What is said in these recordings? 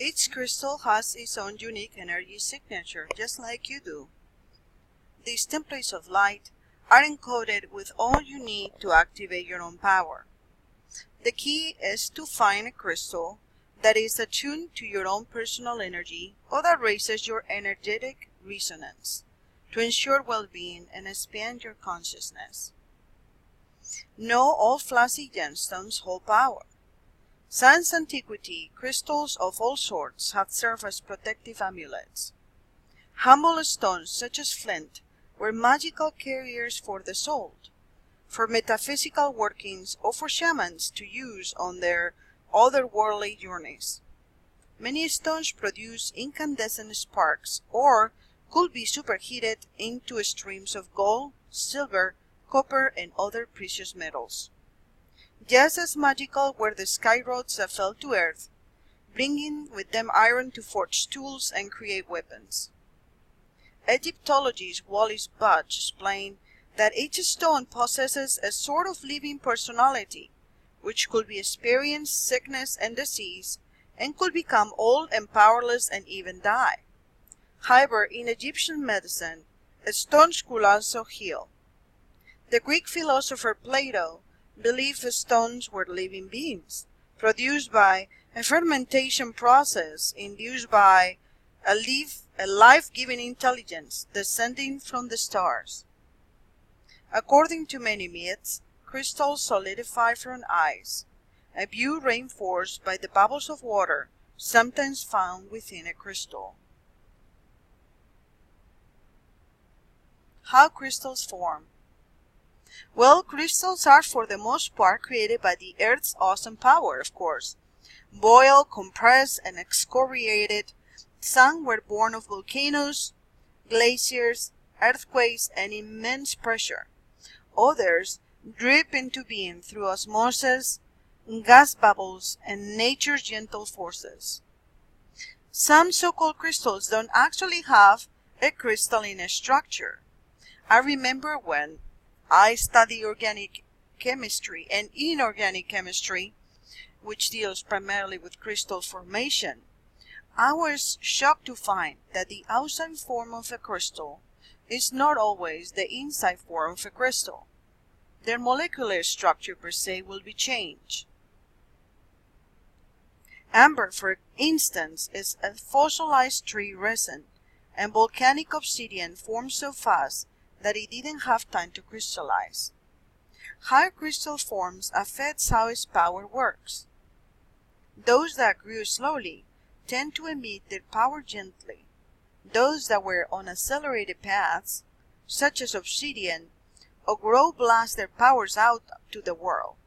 Each crystal has its own unique energy signature, just like you do. These templates of light are encoded with all you need to activate your own power. The key is to find a crystal that is attuned to your own personal energy or that raises your energetic resonance to ensure well-being and expand your consciousness. No all flashy gemstones hold power. Since antiquity, crystals of all sorts have served as protective amulets. Humble stones such as flint were magical carriers for the soul, for metaphysical workings, or for shamans to use on their otherworldly journeys. Many stones produce incandescent sparks or could be superheated into streams of gold, silver, copper, and other precious metals. Just as magical were the sky roads that fell to earth, bringing with them iron to forge tools and create weapons. Egyptologist Wallis Budge explained that each stone possesses a sort of living personality, which could be experienced sickness and disease, and could become old and powerless and even die. However, in Egyptian medicine, stones could also heal. The Greek philosopher Plato believed stones were living beings, produced by a fermentation process induced by a life-giving intelligence descending from the stars. According to many myths, crystals solidify from ice, a view reinforced by the bubbles of water sometimes found within a crystal. How crystals form. Well, crystals are for the most part created by the Earth's awesome power, of course. Boiled, compressed, and excoriated, some were born of volcanoes, glaciers, earthquakes, and immense pressure. Others drip into being through osmosis, gas bubbles, and nature's gentle forces. Some so-called crystals don't actually have a crystalline structure. I remember when I studied organic chemistry and inorganic chemistry, which deals primarily with crystal formation, I was shocked to find that the outside form of a crystal is not always the inside form of a crystal. Their molecular structure per se will be changed. Amber, for instance, is a fossilized tree resin, and volcanic obsidian formed so fast that it didn't have time to crystallize. How crystal forms affects how its power works. Those that grew slowly tend to emit their power gently. Those that were on accelerated paths, such as obsidian, or grow blast their powers out to the world.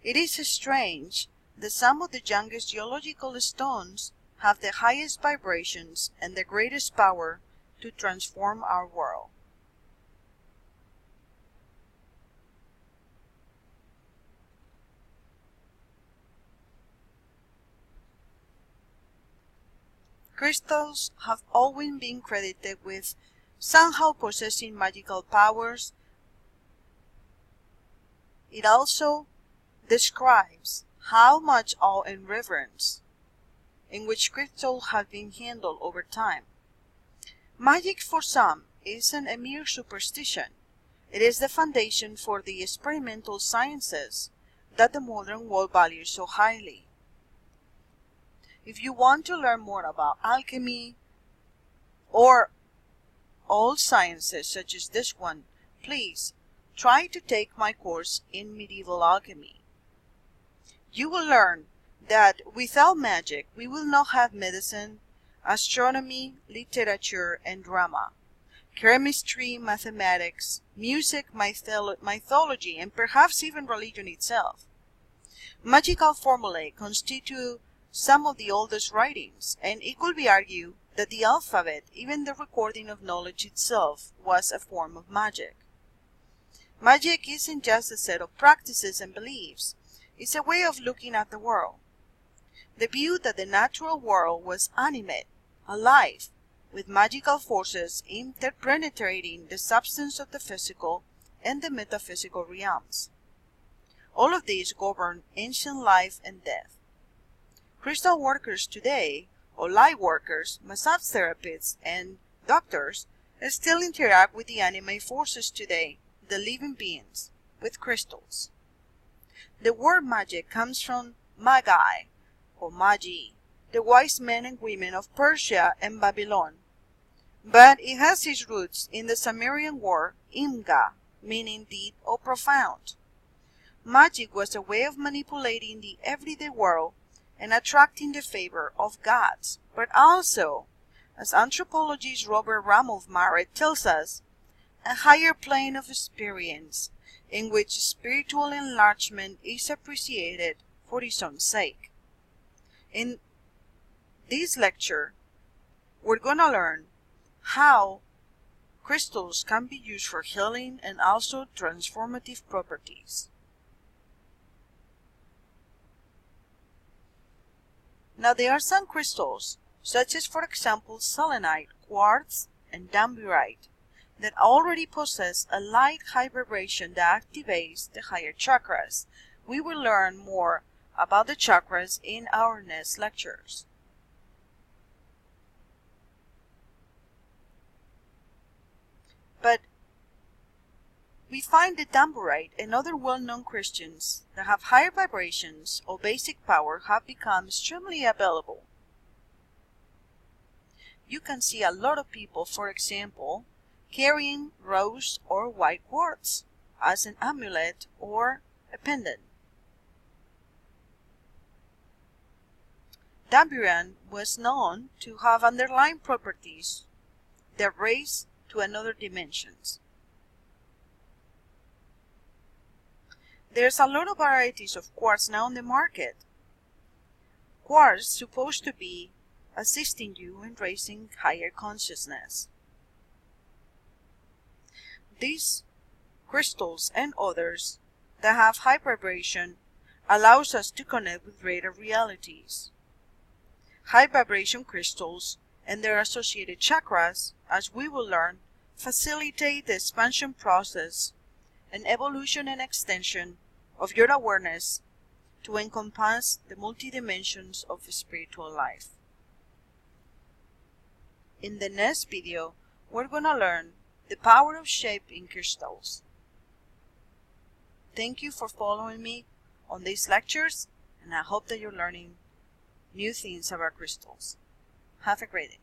It is strange that some of the youngest geological stones have the highest vibrations and the greatest power to transform our world. Crystals have always been credited with somehow possessing magical powers. It also describes how much awe and reverence in which crystals have been handled over time. Magic for some isn't a mere superstition. It is the foundation for the experimental sciences that the modern world values so highly. If you want to learn more about alchemy or all sciences such as this one, please try to take my course in medieval alchemy. You will learn that without magic we will not have medicine, astronomy, literature, and drama, chemistry, mathematics, music, mythology, and perhaps even religion itself. Magical formulae constitute some of the oldest writings, and it could be argued that the alphabet, even the recording of knowledge itself, was a form of magic. Magic isn't just a set of practices and beliefs. It's a way of looking at the world. The view that the natural world was animate, alive, with magical forces interpenetrating the substance of the physical and the metaphysical realms. All of these govern ancient life and death. Crystal workers today, or light workers, massage therapists, and doctors still interact with the anime forces today, the living beings, with crystals. The word magic comes from magi, or magi, the wise men and women of Persia and Babylon, but it has its roots in the Sumerian word imga, meaning deep or profound. Magic was a way of manipulating the everyday world and attracting the favor of gods, but also, as anthropologist Robert Ramov Marett tells us, a higher plane of experience in which spiritual enlargement is appreciated for its own sake. In this lecture, we're going to learn how crystals can be used for healing and also transformative properties. Now, there are some crystals, such as for example selenite, quartz, and damburite, that already possess a light high vibration that activates the higher chakras. We will learn more about the chakras in our next lectures. But we find that damburite and other well-known crystals that have higher vibrations or basic power have become extremely available. You can see a lot of people, for example, carrying rose or white quartz as an amulet or a pendant. Damburite was known to have underlying properties that raise to another dimensions. There's a lot of varieties of quartz now on the market. Quartz is supposed to be assisting you in raising higher consciousness. These crystals and others that have high vibration allows us to connect with greater realities. High vibration crystals and their associated chakras, as we will learn, facilitate the expansion process and evolution and extension of your awareness to encompass the multi-dimensions of spiritual life. In the next video, we're going to learn the power of shaping crystals. Thank you for following me on these lectures, and I hope that you're learning new things about crystals. Have a great day.